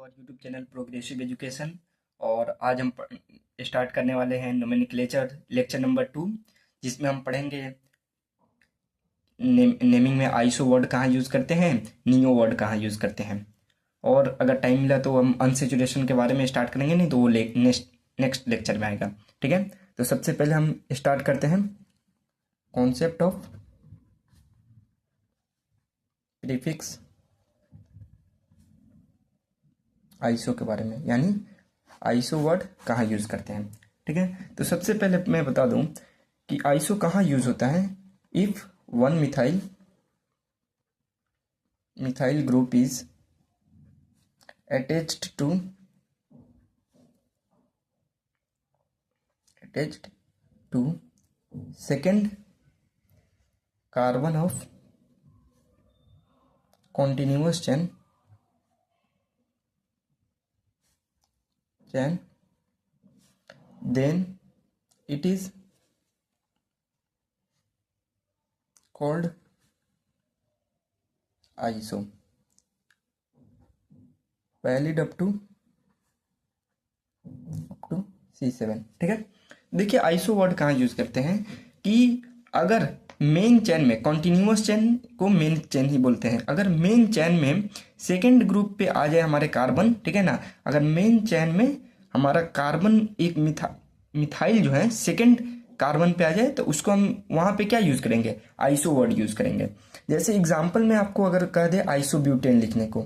और YouTube channel progressive education. और आज हम स्टार्ट करने वाले हैं नोमेनक्लेचर लेक्चर नंबर 2, जिसमें हम पढ़ेंगे नेमिंग में आइसो वर्ड कहाँ यूज़ करते हैं, नियो वर्ड कहाँ यूज़ करते हैं। और अगर टाइम मिला तो हम अनसेचुरेशन के बारे में स्टार्ट करेंगे, नहीं तो वो नेक्स्ट लेक्चर में आएगा। ठीक है, तो सबसे पहले हम स्टार्ट करते हैं कॉन्सेप्ट ऑफ प्रीफिक्स आइसो के बारे में, यानी आइसो वर्ड कहाँ यूज़ करते हैं। ठीक है, तो सबसे पहले मैं बता दूं कि आइसो कहाँ यूज़ होता है। If one methyl group is attached to second carbon of continuous chain, then it is called iso, valid up to C7। ठीक है, देखिए आइसो वर्ड कहाँ यूज करते हैं कि अगर मेन चेन में, कॉन्टिन्यूअस चेन को मेन चेन ही बोलते हैं, अगर मेन चेन में सेकेंड ग्रुप पे आ जाए हमारे कार्बन, ठीक है ना, अगर मेन चेन में हमारा कार्बन एक मिथाइल जो है सेकेंड कार्बन पे आ जाए तो उसको हम वहां पे क्या यूज करेंगे, आइसो वर्ड यूज करेंगे। जैसे एग्जाम्पल में आपको अगर कह दे आइसोब्यूटेन लिखने को,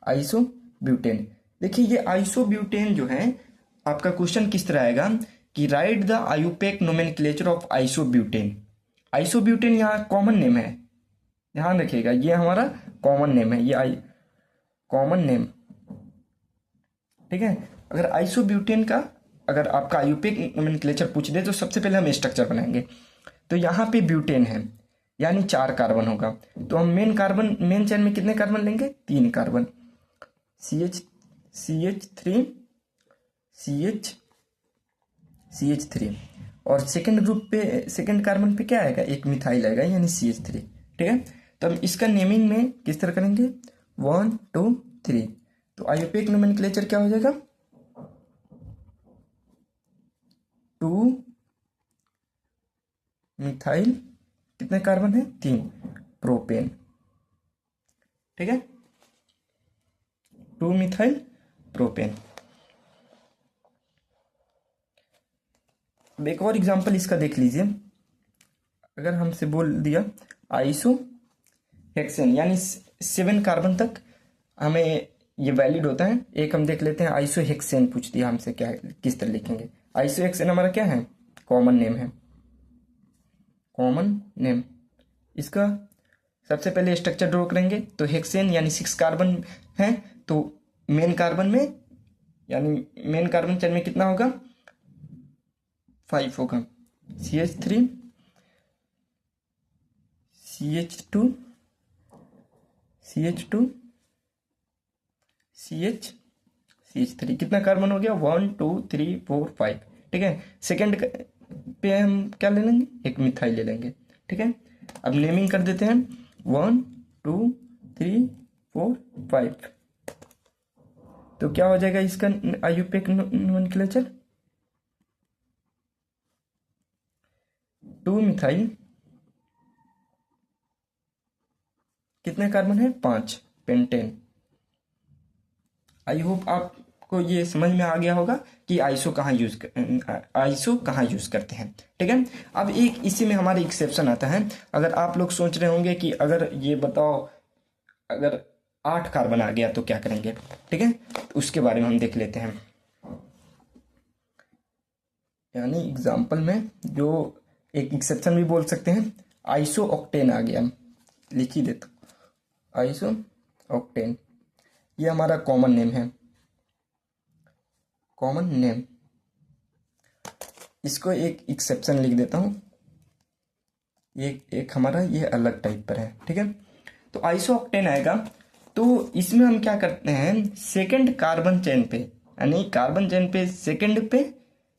आइसोब्यूटेन, देखिए ये आइसोब्यूटेन जो है आपका क्वेश्चन किस तरह आएगा कि right the IUPAC nomenclature of isobutane. Isobutane यहाँ कॉमन नेम है, ध्यान रखिएगा, ये हमारा कॉमन नेम है, ये कॉमन नेम। ठीक है, अगर आइसोब्यूटेन का अगर आपका आयुपेक नोमेनक्लेचर पूछ दे तो सबसे पहले हम स्ट्रक्चर बनाएंगे। तो यहाँ पे ब्यूटेन है, यानी 4 कार्बन होगा, तो हम मेन चेन में कितने कार्बन लेंगे, 3 कार्बन, CH3 CH3, और सेकेंड ग्रुप पे सेकेंड कार्बन पे क्या आएगा, एक मिथाइल आएगा, यानी CH3। ठीक है, तो हम इसका नेमिंग में किस तरह करेंगे, 1 2 3। तो आयुपेक नोमेनक्लेचर क्या हो जाएगा, 2 मिथाइल, कितने कार्बन है, 3, प्रोपेन। ठीक है, 2 मिथाइल प्रोपेन। एक और एग्जांपल इसका देख लीजिए, अगर हमसे बोल दिया आइसो हेक्सेन, यानी 7 कार्बन तक हमें ये वैलिड होता है। एक हम देख लेते हैं, आइसो हेक्सेन पूछ दिया हमसे, क्या किस तरह लिखेंगे। आइसो हेक्सेन हमारा क्या है, कॉमन नेम है, कॉमन नेम। इसका सबसे पहले स्ट्रक्चर ड्रॉ करेंगे, तो हेक्सेन यानी 6 कार्बन है, तो मेन कार्बन में, यानी मेन कार्बन चेन में कितना होगा, 5 होगा, CH3 CH2 CH3, कितना कार्बन हो गया, 1 2 3 4 5। ठीक है, सेकेंड पे हम क्या ले लेंगे, एक मिथाइल ले लेंगे। ठीक है, अब नेमिंग कर देते हैं, 1 2 3 4 5। तो क्या हो जाएगा इसका आयुपेक नोमेनक्लेचर, 2 मिथाइल, कितने कार्बन है, 5, पेंटेन। आई होप आपको ये समझ में आ गया होगा कि आइसो कहाँ यूज करते हैं। ठीक है, अब एक इसी में हमारे एक्सेप्शन आता है। अगर आप लोग सोच रहे होंगे कि अगर ये बताओ अगर 8 कार्बन आ गया तो क्या करेंगे। ठीक है, तो उसके बारे में हम देख लेते हैं। यानी एग्जाम्पल में जो एक एक्सेप्शन भी बोल सकते हैं, आइसो ऑक्टेन आ गया, लिख ही देता हूँ, आइसो ऑक्टेन, ये हमारा कॉमन नेम है, कॉमन नेम। इसको एक एक्सेप्शन लिख देता हूँ, एक हमारा ये अलग टाइप पर है। ठीक है, तो आइसो ऑक्टेन आएगा, तो इसमें हम क्या करते हैं, सेकेंड कार्बन चेन पे, यानी कार्बन चेन पे सेकेंड पे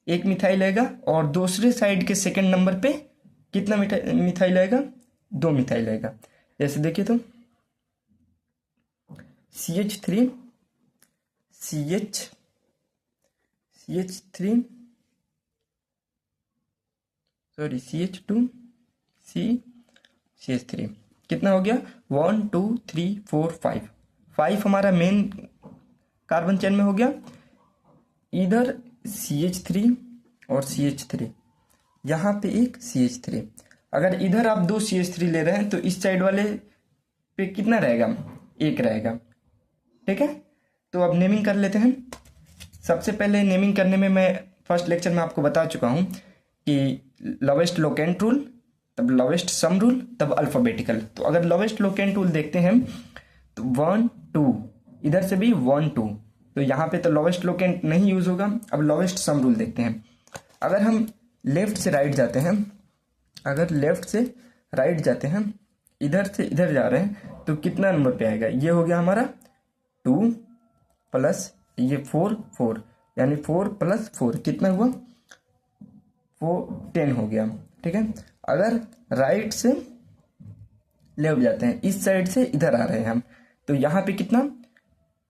एक मिथाइल आएगा, और दूसरे साइड के सेकेंड नंबर पे कितना मिथाइल आएगा, 2 मिथाइल आएगा। जैसे देखिए तो CH3 CH3 sorry CH2 CH3 कितना हो गया 1 2 3 4 5 5 हमारा मेन कार्बन चेन में हो गया। इधर CH3 और CH3, यहाँ पे एक CH3। अगर इधर आप 2 CH3 ले रहे हैं तो इस साइड वाले पे कितना रहेगा, 1 रहेगा। ठीक है, तो अब नेमिंग कर लेते हैं। सबसे पहले नेमिंग करने में मैं फर्स्ट लेक्चर में आपको बता चुका हूँ कि लोवेस्ट लोकेंट रूल, तब लोवेस्ट सम रूल, तब अल्फ़ाबेटिकल। तो अगर लोवेस्ट लोकेंट रूल देखते हैं तो 1 2, इधर से भी 1 2, तो यहाँ पे तो लोवेस्ट लोकेंट नहीं यूज होगा। अब लोवेस्ट सम रूल देखते हैं। अगर हम लेफ्ट से राइट जाते हैं, अगर लेफ्ट से राइट जाते हैं, इधर से इधर जा रहे हैं, तो कितना नंबर पे आएगा, ये हो गया हमारा 2 प्लस ये 4 4, यानी 4 + 4 कितना हुआ, वो 10 हो गया। ठीक है, अगर राइट से लेफ्ट जाते हैं, इस साइड से इधर आ रहे हैं हम, तो यहाँ पे कितना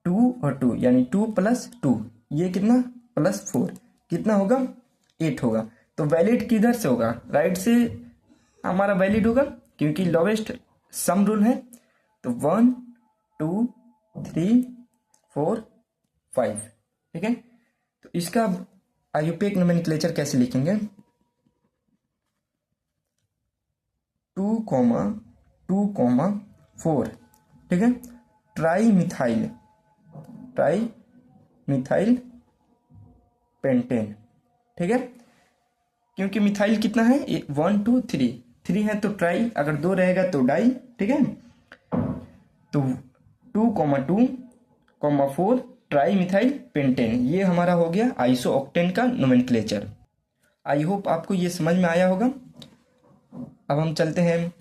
2 और 2, यानी 2 + 2, ये कितना +4, कितना होगा 8 होगा। तो वैलिड किधर से होगा, राइट से हमारा वैलिड होगा, क्योंकि लोवेस्ट सम रूल है। तो 1 2 3 4 5। ठीक है, तो इसका आयुपेक नोमेनक्लेचर कैसे लिखेंगे, 2 2 4। ठीक है, ट्राई मिथाइल पेंटेन। ठीक है, क्योंकि मिथाइल कितना है 1 2 3 है, तो ट्राई, अगर 2 रहेगा तो डाई। ठीक है, तो 2 2 4 ट्राई मिथाइल पेंटेन, ये हमारा हो गया आइसोऑक्टेन का नोमेनक्लेचर। आई होप आपको ये समझ में आया होगा। अब हम चलते हैं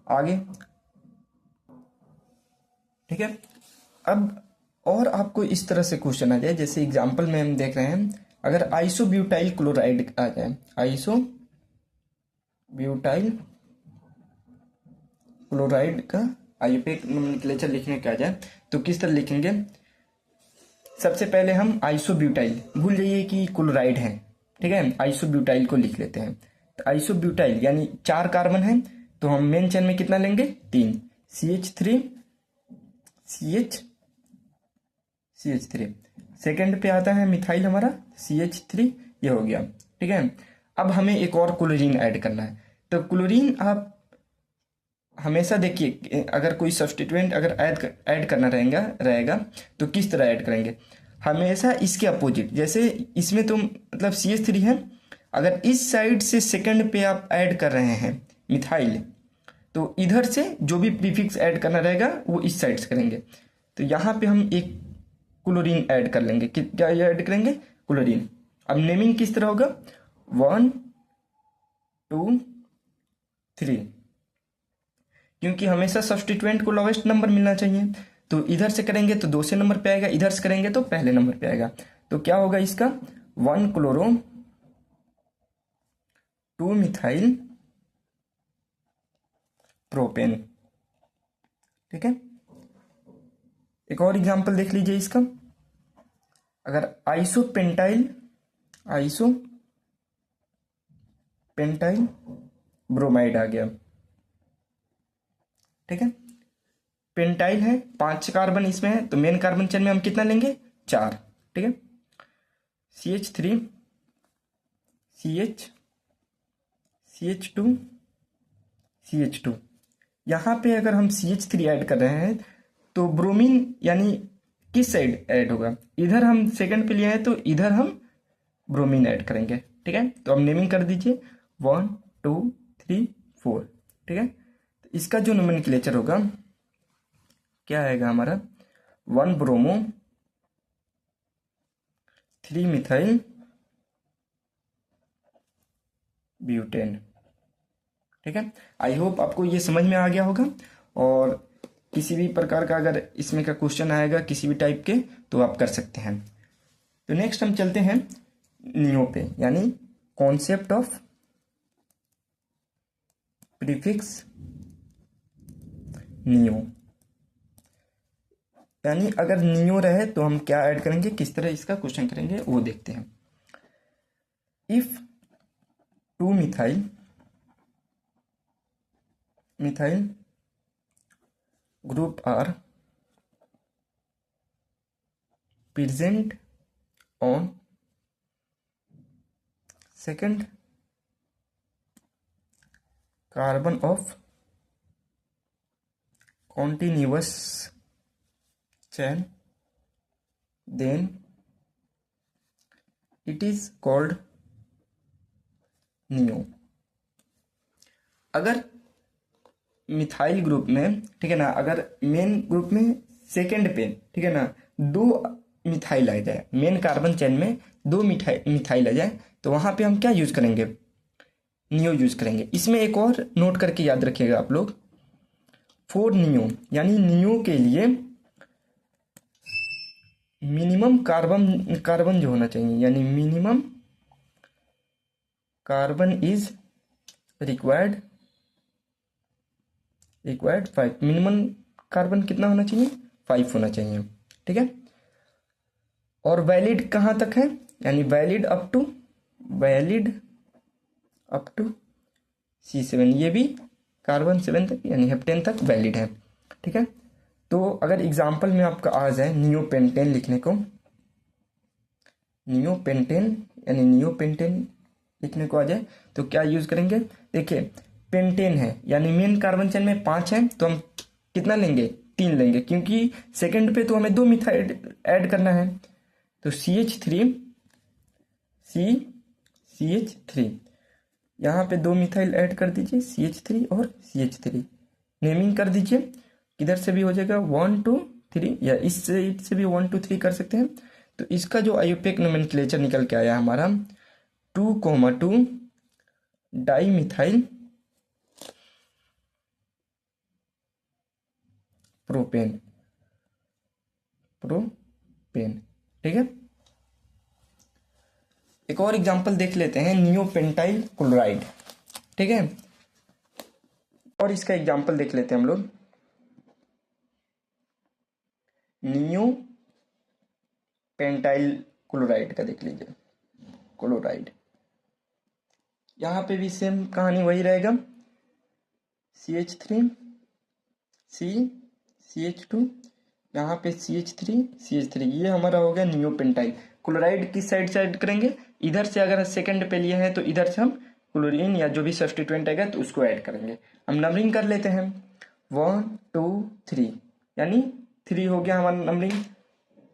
आगे। ठीक है, अब और आपको इस तरह से क्वेश्चन आ जाए, जैसे एग्जांपल में हम देख रहे हैं, अगर आइसोब्यूटाइल क्लोराइड आ जाए, आइसोब्यूटाइल क्लोराइड का आयुपेक नोमेनक्लेचर लिखने का आ जाए, तो किस तरह लिखेंगे। सबसे पहले हम आइसोब्यूटाइल, भूल जाइए कि क्लोराइड है। ठीक है, आइसोब्यूटाइल को लिख लेते हैं। तो आइसोब्यूटाइल यानी 4 कार्बन है, तो हम मेन चेन में कितना लेंगे 3, CH3 CH3। सेकेंड पे आता है मिथाइल हमारा CH3, ये हो गया। ठीक है, अब हमें एक और क्लोरीन ऐड करना है। तो क्लोरीन आप हमेशा देखिए, अगर कोई सब्स्टिट्यूएंट अगर ऐड करना रहेगा तो किस तरह ऐड करेंगे, हमेशा इसके अपोजिट। जैसे इसमें तो मतलब CH3 है, अगर इस साइड से सेकंड पे आप ऐड कर रहे हैं मिथाइल, तो इधर से जो भी प्रीफिक्स ऐड करना रहेगा वो इस साइड से करेंगे। तो यहाँ पे हम एक क्लोरीन ऐड कर लेंगे। क्या ऐड करेंगे, क्लोरीन। अब नेमिंग किस तरह होगा, 1 2 3, क्योंकि हमेशा सब्स्टिट्यूएंट को लोवेस्ट नंबर मिलना चाहिए। तो इधर से करेंगे तो 2 से नंबर पे आएगा, इधर से करेंगे तो पहले नंबर पे आएगा। तो क्या होगा इसका 1 क्लोरो 2 मिथाइल प्रोपेन। ठीक है, एक और एग्जांपल देख लीजिए इसका। अगर आइसोपेंटाइल ब्रोमाइड आ गया। ठीक है, पेंटाइल है, 5 कार्बन इसमें है, तो मेन कार्बन चेन में हम कितना लेंगे 4। ठीक है, CH3 CH2 CH2, यहाँ पे अगर हम CH3 ऐड कर रहे हैं तो ब्रोमीन यानी किस साइड ऐड होगा, इधर हम सेकंड पे लिए हैं तो इधर हम ब्रोमीन ऐड करेंगे। ठीक है, तो अब नेमिंग कर दीजिए 1 2 3 4। ठीक है, तो इसका जो नोमेनक्लेचर होगा क्या आएगा हमारा 1 ब्रोमो 3 मिथाइल ब्यूटेन। ठीक है, आई होप आपको ये समझ में आ गया होगा। और किसी भी प्रकार का अगर इसमें का क्वेश्चन आएगा किसी भी टाइप के, तो आप कर सकते हैं। तो नेक्स्ट हम चलते हैं नियो पे, यानी कॉन्सेप्ट ऑफ प्रीफिक्स नियो। यानी अगर नियो रहे तो हम क्या ऐड करेंगे, किस तरह इसका क्वेश्चन करेंगे वो देखते हैं। If 2 methyl group are present on second carbon of continuous chain, then it is called neo. अगर मिथाइल ग्रुप में, ठीक है ना, अगर मेन ग्रुप में सेकेंड पे, ठीक है ना, 2 मिथाइल आ जाए, मेन कार्बन चेन में 2 मिथाइल आ जाए, तो वहां पे हम क्या यूज करेंगे, नियो यूज करेंगे। इसमें एक और नोट करके याद रखिएगा आप लोग, फॉर नियो, यानी नियो के लिए मिनिमम कार्बन जो होना चाहिए, यानी minimum carbon is required 5। Minimum carbon कितना होना चाहिए, 5 होना चाहिए, ठीक है। और वैलिड कहाँ तक है, यानी वैलिड अप टू C7, ये भी कार्बन 7 तक यानी हेप्टेन तक वैलिड है, ठीक है। तो अगर एग्जाम्पल में आपका आ जाए नियोपेंटेन लिखने को, नियोपेंटेन लिखने को आ जाए तो क्या यूज करेंगे, देखिए पेंटेन है यानी मेन कार्बन चेन में 5 है, तो हम कितना लेंगे, 3 लेंगे, क्योंकि सेकंड पे तो हमें 2 मिथाइल ऐड करना है। तो CH3 यहाँ पे 2 मिथाइल ऐड कर दीजिए, CH3 और CH3 नेमिंग कर दीजिए, किधर से भी हो जाएगा 1 2 3, या इससे भी 1 2 3 कर सकते हैं। तो इसका जो आयोपेक नोमेनक्लेचर निकल के आया हमारा 2,2 डाई मिथाइल प्रोपेन, ठीक है। एक और एग्जांपल देख लेते हैं, नियोपेंटाइल क्लोराइड, ठीक है। और इसका एग्जांपल देख लेते हैं हम लोग, नियोपेंटाइल क्लोराइड का देख लीजिए, क्लोराइड यहाँ पे भी सेम कहानी वही रहेगा, CH3 CH2, यहाँ पे CH3 ये हमारा हो गया नियोपेंटाइल। क्लोराइड किस साइड से ऐड करेंगे, इधर से, अगर सेकंड पे लिए हैं तो इधर से हम क्लोरीन या जो भी सब्स्टिट्यूएंट आएगा तो उसको ऐड करेंगे। हम नंबरिंग कर लेते हैं, 1 2 3, यानी 3 हो गया हमारा नंबरिंग।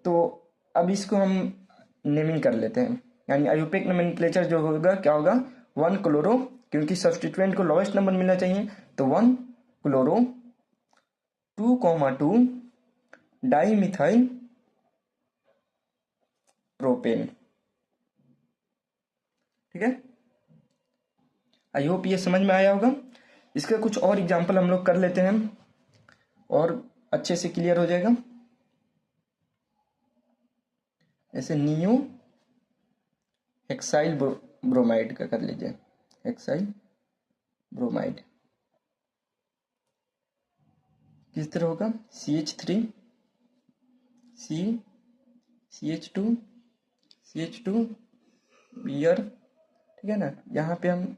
तो अब इसको हम नेमिंग कर लेते हैं, यानी आयोपेक नोमेनक्लेचर जो होगा क्या होगा, 1 क्लोरो, क्योंकि सब्स्टिट्यूएंट को लोवेस्ट नंबर मिलना चाहिए, तो 1 क्लोरो 2,2 डाई मिथाइल प्रोपेन, ठीक है। आई होप ये समझ में आया होगा। इसका कुछ और एग्जांपल हम लोग कर लेते हैं और अच्छे से क्लियर हो जाएगा। ऐसे नियो हेक्साइल ब्रोमाइड का कर लीजिए, हेक्साइल ब्रोमाइड किस तरह होगा, CH3 CH2 बियर, ठीक है ना। यहाँ पे हम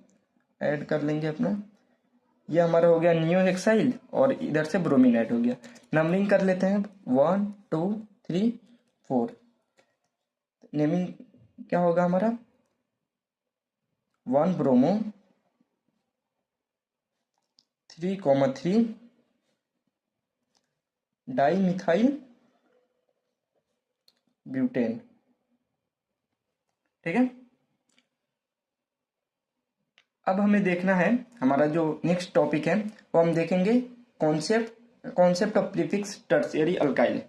ऐड कर लेंगे अपना, ये हमारा हो गया नियो हेक्साइल और इधर से ब्रोमीन ऐड हो गया। नंबरिंग कर लेते हैं 1 2 3 4, नेमिंग क्या होगा हमारा, 1 ब्रोमो 3,3 डाई मिथाइल ब्यूटेन, ठीक है। अब हमें देखना है, हमारा जो नेक्स्ट टॉपिक है वो हम देखेंगे concept of prefix tertiary alkyl.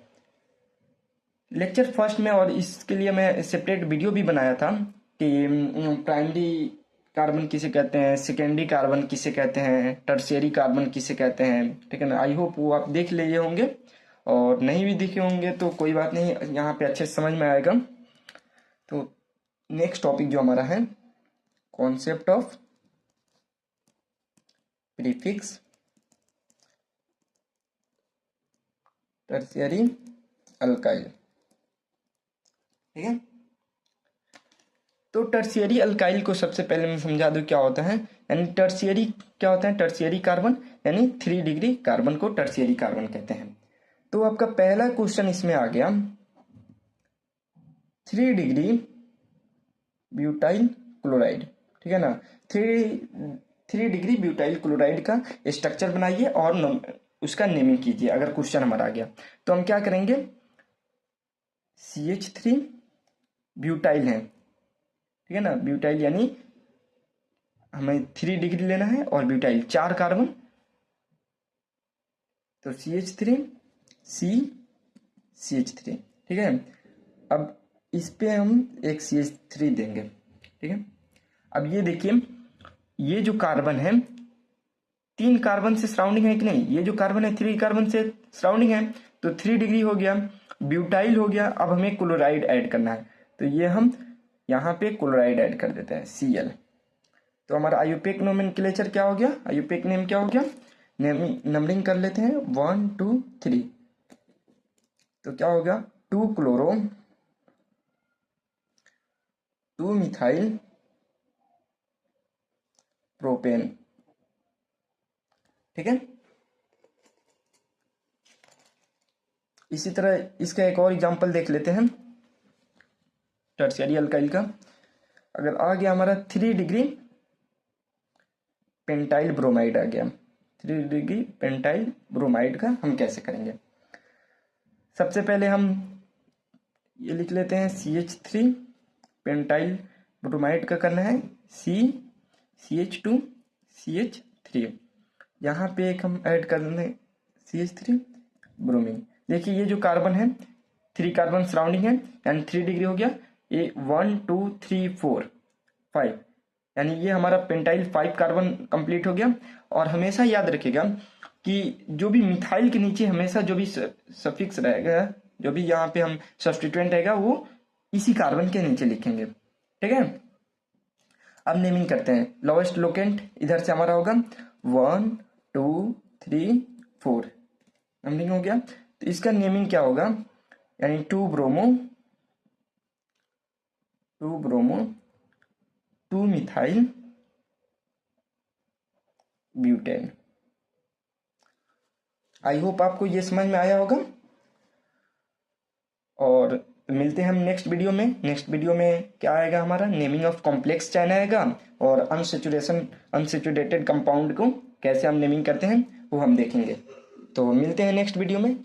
Lecture first में, और इसके लिए मैं सेपरेट वीडियो भी बनाया था कि प्राइमरी कार्बन किसे कहते हैं, सेकेंडरी कार्बन किसे कहते हैं, टर्शियरी कार्बन किसे कहते हैं, ठीक है ना। आई होप वो आप देख लिए होंगे, और नहीं भी देखे होंगे तो कोई बात नहीं, यहाँ पे अच्छे से समझ में आएगा। तो नेक्स्ट टॉपिक जो हमारा है, concept of prefix tertiary alkyl. ठीक है, तो टर्शियरी अल्काइल को सबसे पहले मैं समझा दूं क्या होता है। यानी टर्शियरी क्या होता है, टर्शियरी कार्बन यानी 3 डिग्री कार्बन को टर्शियरी कार्बन कहते हैं। तो आपका पहला क्वेश्चन इसमें आ गया 3 डिग्री ब्यूटाइल क्लोराइड। ठीक है ना, 3 डिग्री ब्यूटाइल क्लोराइड का स्ट्रक्चर बनाइए और उसका नेमिंग कीजिए। अगर क्वेश्चन हमारा आ गया तो हम क्या करेंगे, CH3 ब्यूटाइल है। ठीक है ना, ब्यूटाइल यानी हमें 3 डिग्री लेना है और ब्यूटाइल 4 कार्बन, तो CH3 CH3। ठीक है, अब इस पे हम एक CH3 देंगे। ठीक है, अब ये देखिए, ये जो कार्बन है 3 कार्बन से सराउंडिंग है कि नहीं, ये जो कार्बन है 3 कार्बन से सराउंडिंग है, तो 3 डिग्री हो गया, ब्यूटाइल हो गया। अब हमें क्लोराइड ऐड करना है, तो ये हम यहाँ पे क्लोराइड ऐड कर देते हैं Cl। तो हमारा आयुपेक नोमेनक्लेचर क्या हो गया, आयुपेक नेम क्या हो गया, नंबरिंग कर लेते हैं 1 2 3। तो क्या हो गया, 2 क्लोरो 2 मिथाइल प्रोपेन। ठीक है, इसी तरह इसका एक और एग्जांपल देख लेते हैं टर्शियरी अल्काइल का। अगर आ गया हमारा 3 डिग्री पेंटाइल ब्रोमाइड आ गया, 3 डिग्री पेंटाइल ब्रोमाइड का हम कैसे करेंगे। सबसे पहले हम ये लिख लेते हैं CH3 पेंटाइल ब्रोमाइड का करना है CH2 CH3। यहाँ पे एक हम ऐड कर देंगे CH3 ब्रोमीन। देखिए ये जो कार्बन है 3 कार्बन सराउंडिंग है यानी 3 डिग्री हो गया, ये 1 2 3 4 5 यानी ये हमारा पेंटाइल 5 कार्बन कंप्लीट हो गया। और हमेशा याद रखिएगा कि जो भी मिथाइल के नीचे हमेशा जो भी सफिक्स रहेगा, जो भी यहाँ पे हम सब्स्टिट्यूएंट रहेगा, वो इसी कार्बन के नीचे लिखेंगे। ठीक है, अब नेमिंग करते हैं। लोवेस्ट लोकेंट इधर से हमारा होगा 1 2 3 4, नंबरिंग हो गया। तो इसका नेमिंग क्या होगा, यानी 2 bromo 2 methyl butane. I hope आपको ये समझ में आया होगा, और मिलते हैं हम नेक्स्ट वीडियो में। नेक्स्ट वीडियो में क्या आएगा, हमारा नेमिंग ऑफ कॉम्प्लेक्स चेन आएगा, और अनसेचुरेटेड कंपाउंड को कैसे हम नेमिंग करते हैं वो हम देखेंगे। तो मिलते हैं नेक्स्ट वीडियो में।